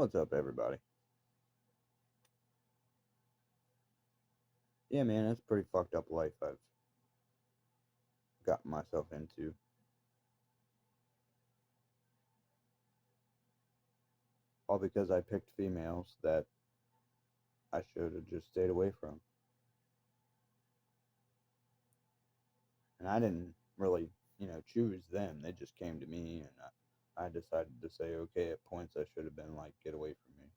What's up, everybody? Yeah, man, it's a pretty fucked up life I've gotten myself into. All because I picked females that I should have just stayed away from. And I didn't really, choose them. They just came to me, and I decided to say, okay, at points I should have been like, get away from me.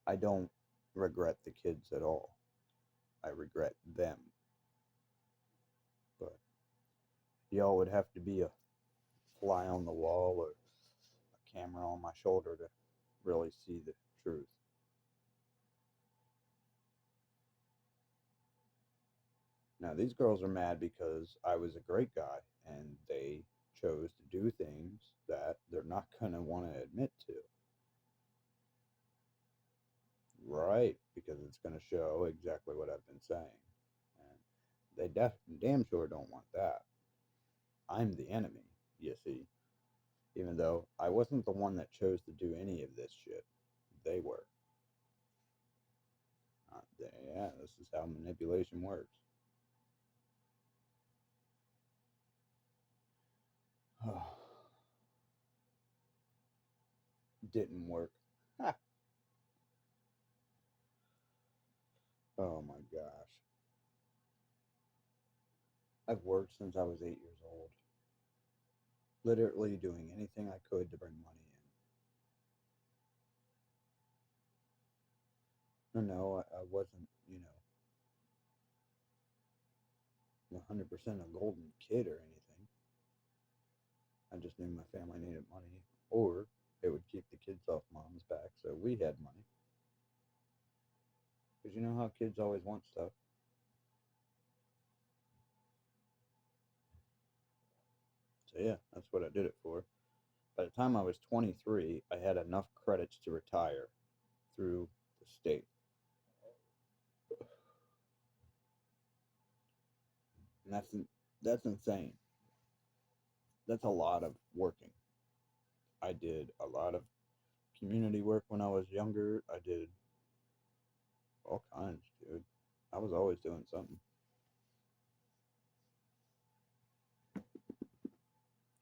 I don't regret the kids at all. I regret them. But y'all would have to be a fly on the wall or a camera on my shoulder to really see the truth. Now, these girls are mad because I was a great guy and they chose to do things that they're not going to want to admit to. Right, because it's going to show exactly what I've been saying. And they damn sure don't want that. I'm the enemy, you see, even though I wasn't the one that chose to do any of this shit. They were. Yeah, this is how manipulation works. Didn't work. Oh my gosh. I've worked since I was 8 years old, literally doing anything I could to bring money in. No, I wasn't, 100% a golden kid or anything. I just knew my family needed money, or it would keep the kids off mom's back, so we had money. Because you know how kids always want stuff. So yeah, that's what I did it for. By the time I was 23, I had enough credits to retire through the state. And that's insane. That's a lot of working. I did a lot of community work when I was younger. I did all kinds, dude. I was always doing something.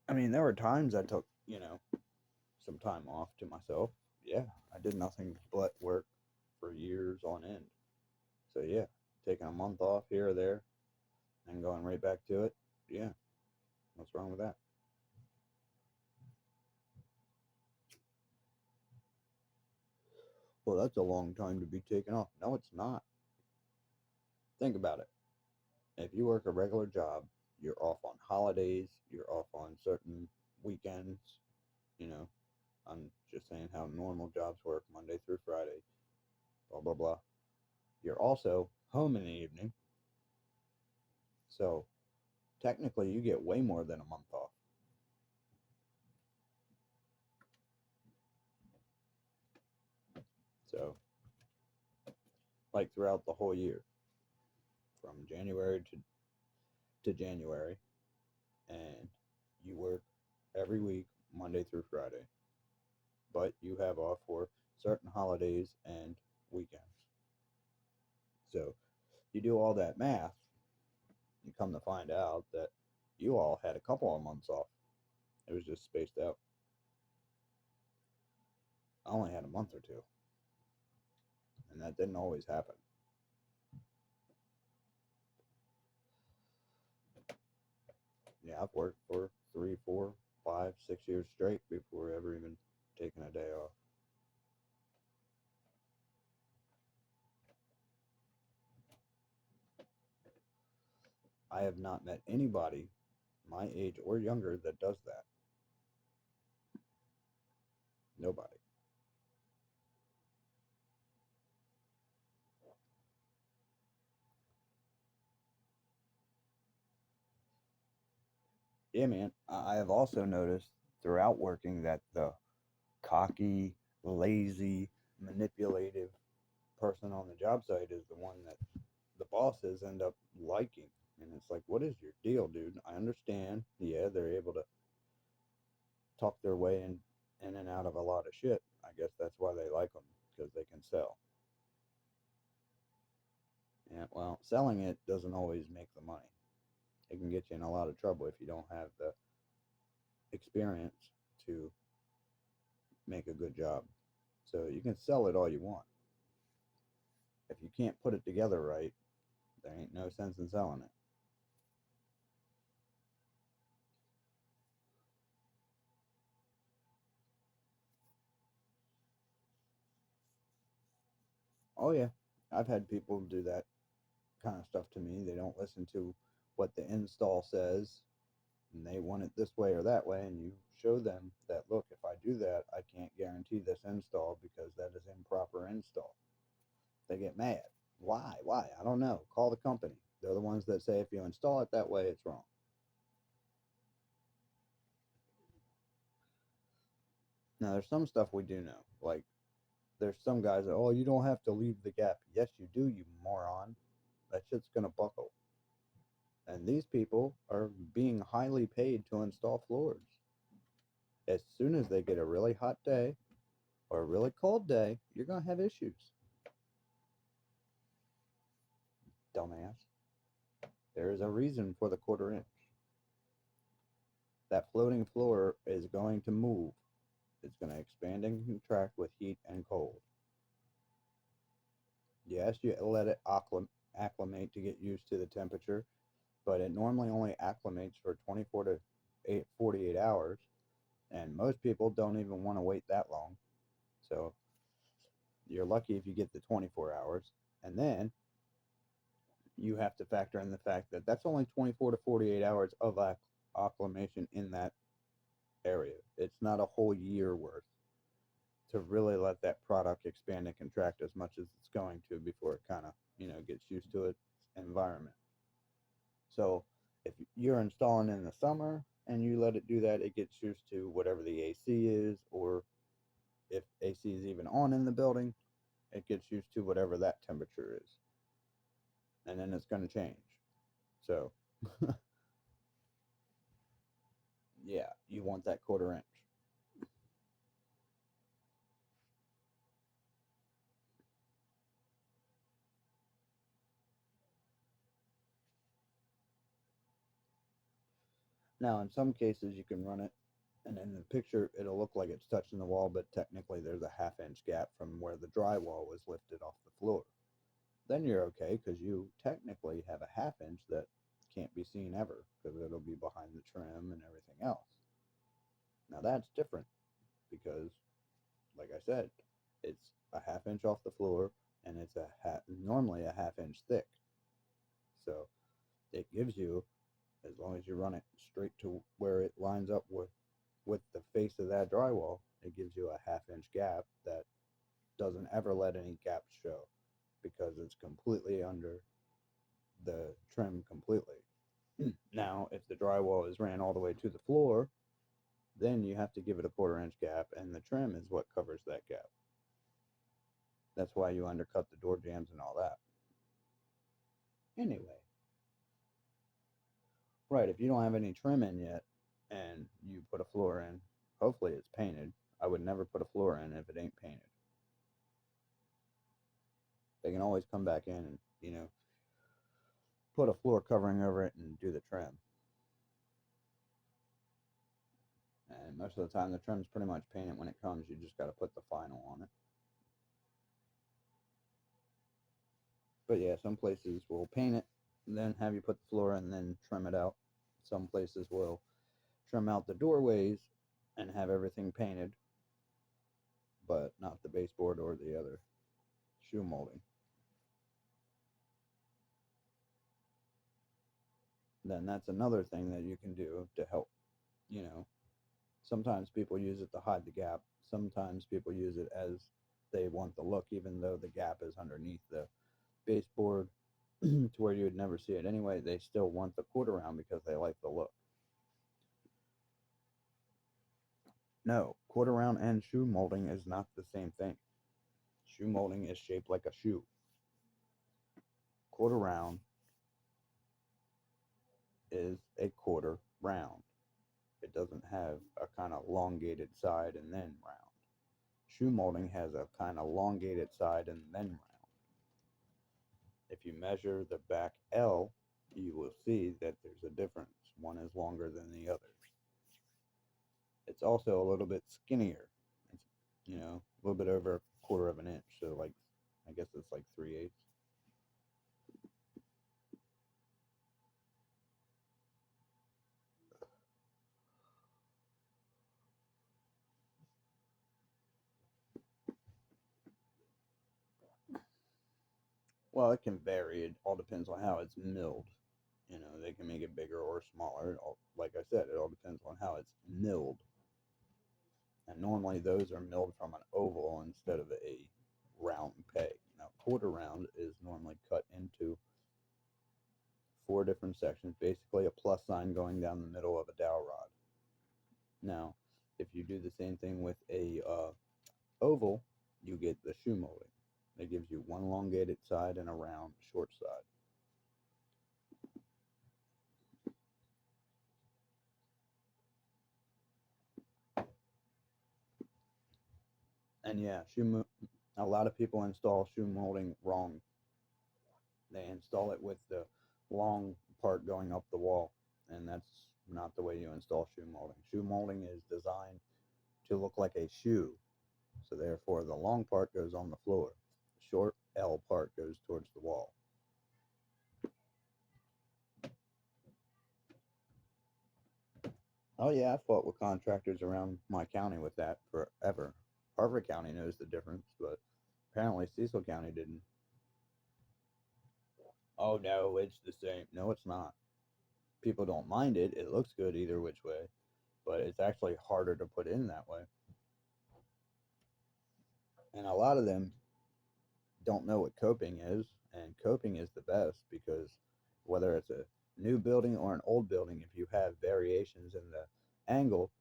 I mean, there were times I took, some time off to myself. Yeah, I did nothing but work for years on end. So yeah, taking a month off here or there and going right back to it. Yeah, what's wrong with that? Well, that's a long time to be taken off. No, it's not. Think about it. If you work a regular job, you're off on holidays, you're off on certain weekends, you know. I'm just saying how normal jobs work Monday through Friday, blah, blah, blah. You're also home in the evening. So technically, you get way more than a month off. So, like throughout the whole year, from January to January, and you work every week, Monday through Friday, but you have off for certain holidays and weekends. So, you do all that math, you come to find out that you all had a couple of months off. It was just spaced out. I only had a month or two, and that didn't always happen. Yeah, I've worked for 3, 4, 5, 6 years straight before ever even taking a day off. I have not met anybody my age or younger that does that. Nobody. Yeah, man. I have also noticed throughout working that the cocky, lazy, manipulative person on the job site is the one that the bosses end up liking. And it's like, what is your deal, dude? I understand. Yeah, they're able to talk their way in, in and out of a lot of shit. I guess that's why they like them, because they can sell. And well, selling it doesn't always make the money. It can get you in a lot of trouble if you don't have the experience to make a good job. So you can sell it all you want. If you can't put it together right, there ain't no sense in selling it. Oh yeah, I've had people do that kind of stuff to me. They don't listen to what the install says, and they want it this way or that way, and you show them that, look, if I do that, I can't guarantee this install because that is improper install. They get mad. Why? Why? I don't know. Call the company. They're the ones that say if you install it that way, it's wrong. Now, there's some stuff we do know. Like, there's some guys that, oh, you don't have to leave the gap. Yes, you do, you moron. That shit's going to buckle. And these people are being highly paid to install floors. As soon as they get a really hot day or a really cold day, you're going to have issues. Dumbass. There is a reason for the quarter inch. That floating floor is going to move. It's going to expand and contract with heat and cold. Yes, you let it acclimate to get used to the temperature, but it normally only acclimates for 24 to 48 hours, and most people don't even want to wait that long. So you're lucky if you get the 24 hours, and then you have to factor in the fact that that's only 24 to 48 hours of acclimation in that area. It's not a whole year worth to really let that product expand and contract as much as it's going to before it kind of, gets used to its environment. So if you're installing in the summer and you let it do that, it gets used to whatever the AC is, or if AC is even on in the building, it gets used to whatever that temperature is. And then it's going to change. So, yeah, you want that quarter inch. Now, in some cases, you can run it, and in the picture, it'll look like it's touching the wall, but technically, there's a half-inch gap from where the drywall was lifted off the floor. Then you're okay because you technically have a half inch that can't be seen ever because it'll be behind the trim and everything else. Now that's different because, like I said, it's a half inch off the floor and it's normally a half inch thick. So it gives you, as long as you run it straight to where it lines up with the face of that drywall, it gives you a half inch gap that doesn't ever let any gaps show because it's completely under the trim completely. Now, if the drywall is ran all the way to the floor, then you have to give it a quarter inch gap, and the trim is what covers that gap. That's why you undercut the door jambs and all that. Anyway, right, if you don't have any trim in yet and you put a floor in, hopefully it's painted. I would never put a floor in if it ain't painted. They can always come back in and, put a floor covering over it and do the trim. And most of the time, the trim's pretty much painted when it comes. You just got to put the final on it. But yeah, some places will paint it, then have you put the floor and then trim it out. Some places will trim out the doorways and have everything painted, but not the baseboard or the other shoe molding. Then that's another thing that you can do to help. You know, sometimes people use it to hide the gap. Sometimes people use it as they want the look, even though the gap is underneath the baseboard to where you would never see it anyway. They still want the quarter round because they like the look. No, quarter round and shoe molding is not the same thing. Shoe molding is shaped like a shoe. Quarter round is a quarter round. It doesn't have a kind of elongated side and then round. Shoe molding has a kind of elongated side and then round. If you measure the back L, you will see that there's a difference. One is longer than the other. It's also a little bit skinnier. It's, a little bit over a quarter of an inch. So, like, I guess it's like 3/8. Well, it can vary. It all depends on how it's milled. They can make it bigger or smaller. Like I said, it all depends on how it's milled. And normally those are milled from an oval instead of a round peg. Now, quarter round is normally cut into 4 different sections, basically a plus sign going down the middle of a dowel rod. Now, if you do the same thing with a oval, you get the shoe molding. It gives you one elongated side and a round short side. And yeah, a lot of people install shoe molding wrong. They install it with the long part going up the wall, and that's not the way you install shoe molding. Shoe molding is designed to look like a shoe, so therefore the long part goes on the floor. The short L part goes towards the wall. Oh yeah, I fought with contractors around my county with that forever. Harford County knows the difference, but apparently Cecil County didn't. Oh no, it's the same. No, it's not. People don't mind it. It looks good either which way, but it's actually harder to put in that way. And a lot of them don't know what coping is, and coping is the best because whether it's a new building or an old building, if you have variations in the angle,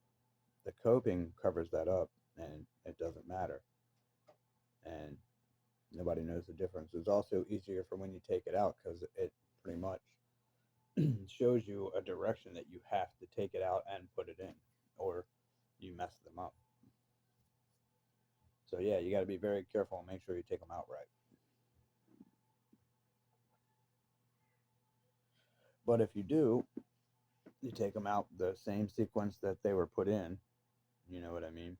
the coping covers that up and it doesn't matter. And nobody knows the difference. It's also easier for when you take it out because it pretty much shows you a direction that you have to take it out and put it in, or you mess them up. So yeah, you got to be very careful and make sure you take them out right. But if you do, you take them out the same sequence that they were put in. You know what I mean?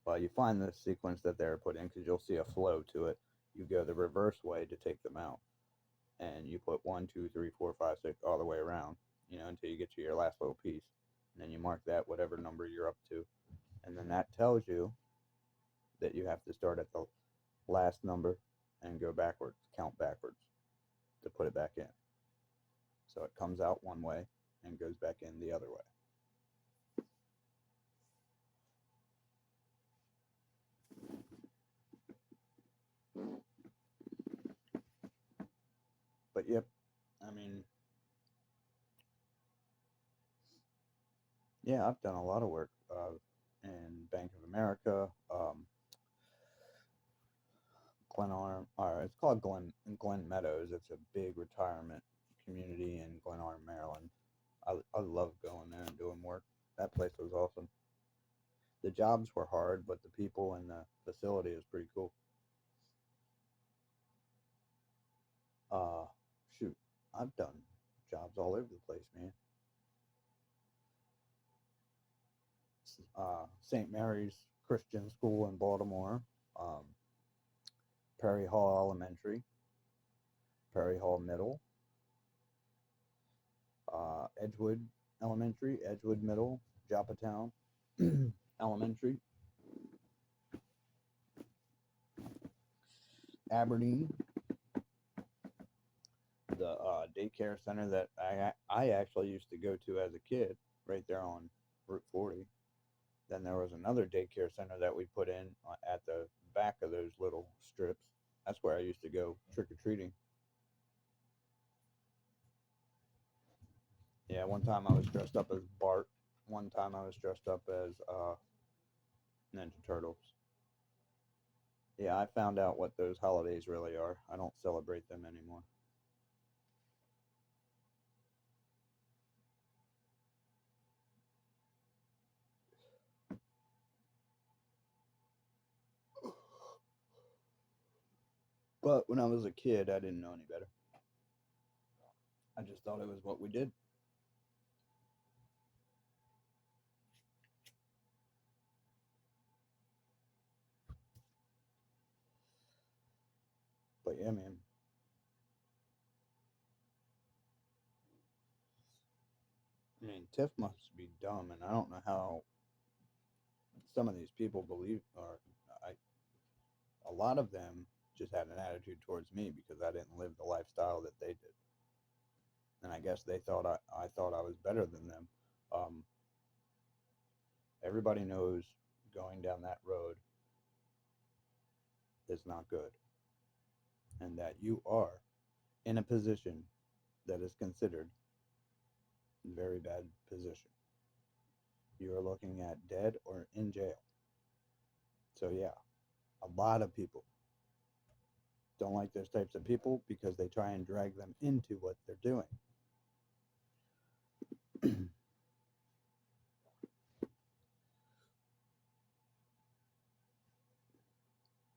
Well, you find the sequence that they were put in because you'll see a flow to it. You go the reverse way to take them out, and you put 1, 2, 3, 4, 5, 6 all the way around. Until you get to your last little piece, and then you mark that whatever number you're up to, and then that tells you that you have to start at the last number and go backwards, count backwards to put it back in. So it comes out one way and goes back in the other way. But yep, I mean, yeah, I've done a lot of work in Bank of America, it's called Glen Meadows. It's a big retirement community in Glen Arm, Maryland. I love going there and doing work. That place was awesome. The jobs were hard, but the people in the facility is pretty cool. Uh, Shoot, I've done jobs all over the place, man. St. Mary's Christian School in Baltimore, um, Perry Hall Elementary, Perry Hall Middle, Edgewood Elementary, Edgewood Middle, Joppatown Elementary, Aberdeen, the daycare center that I actually used to go to as a kid, right there on Route 40. Then there was another daycare center that we put in at the back of those little strips. That's where I used to go trick or treating. Yeah, one time I was dressed up as Bart. One time I was dressed up as Ninja Turtles. Yeah, I found out what those holidays really are. I don't celebrate them anymore. But when I was a kid, I didn't know any better. I just thought it was what we did. But yeah, man. I mean, Tiff must be dumb, and I don't know how some of these people believe, or I, a lot of them just had an attitude towards me because I didn't live the lifestyle that they did, and I guess they thought I thought I was better than them. Um, Everybody knows going down that road is not good, and that you are in a position that is considered a very bad position. You are looking at dead or in jail. So yeah, a lot of people don't like those types of people because they try and drag them into what they're doing.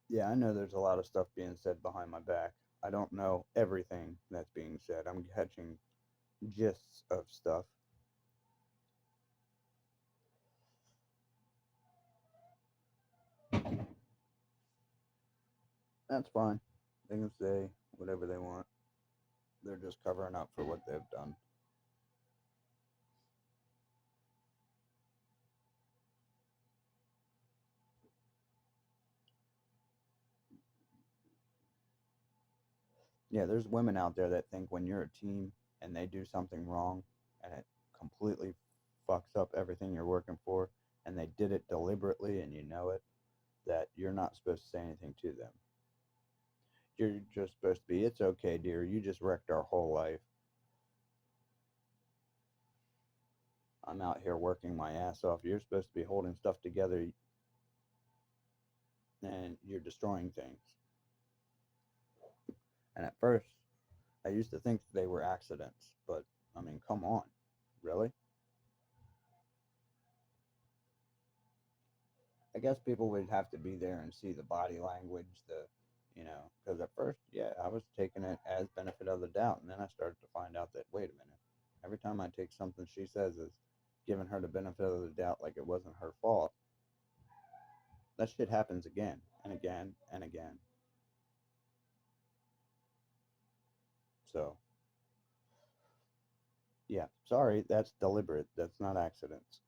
Yeah, I know there's a lot of stuff being said behind my back. I don't know everything that's being said. I'm catching gists of stuff. That's fine. They can say whatever they want. They're just covering up for what they've done. Yeah, there's women out there that think when you're a team and they do something wrong and it completely fucks up everything you're working for and they did it deliberately and you know it, that you're not supposed to say anything to them. You're just supposed to be, it's okay, dear. You just wrecked our whole life. I'm out here working my ass off. You're supposed to be holding stuff together and you're destroying things. And at first, I used to think they were accidents, but I mean, come on. Really? I guess people would have to be there and see the body language, because at first, yeah, I was taking it as benefit of the doubt, and then I started to find out that wait a minute, every time I take something she says as giving her the benefit of the doubt, like it wasn't her fault, that shit happens again and again and again. So, yeah, sorry, that's deliberate. That's not accidents.